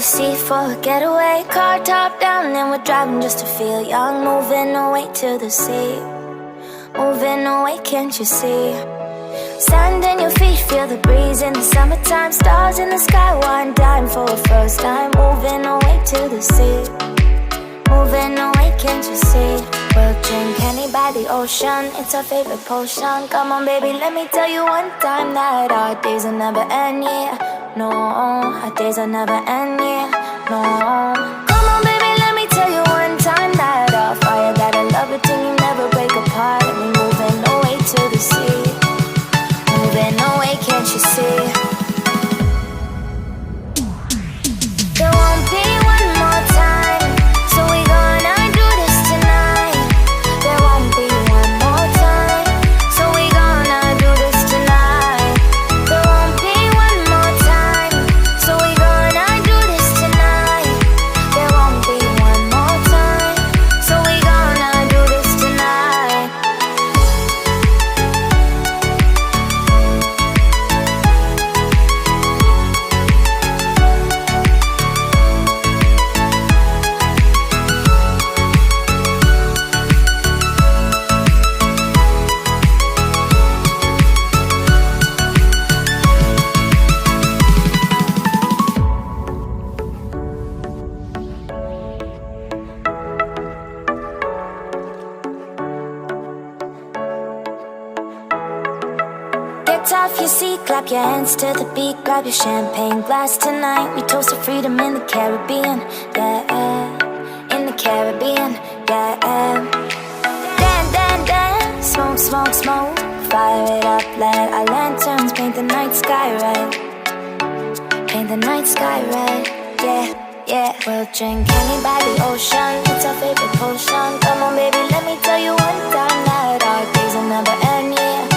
sea for a getaway. Car top down and we're driving just to feel young. Moving away to the sea, moving away, can't you see? Sand in your feet, feel the breeze in the summertime. Stars in the sky, one dime for a first time. Moving away to the sea, moving away, can't you see? We'll drink honey by the ocean, it's our favorite potion. Come on baby, let me tell you one time that our days will never end, yeah. No, our days will never end, yeah. No. Come on baby, let me tell you one time that our fire got a love it till you never break apart. And we moving away to the sea, moving away, can't you see? There won't be one more time, so we gonna do this tonight. There won't be one more time, so we gonna do this tonight. There won't be one more time, so we gonna do this tonight. There won't be one more time, so we gonna do this tonight. Get off your seat, clap your hands to the beat. Grab your champagne glass tonight. We toast to freedom in the Caribbean, yeah. In the Caribbean, yeah. Dan, dan, dan, smoke, smoke, smoke. Fire it up, let our lanterns paint the night sky red. Paint the night sky red, yeah, yeah. We'll drink honey by the ocean, it's our favorite potion. Come on baby, let me tell you one time that our days will never end, yeah.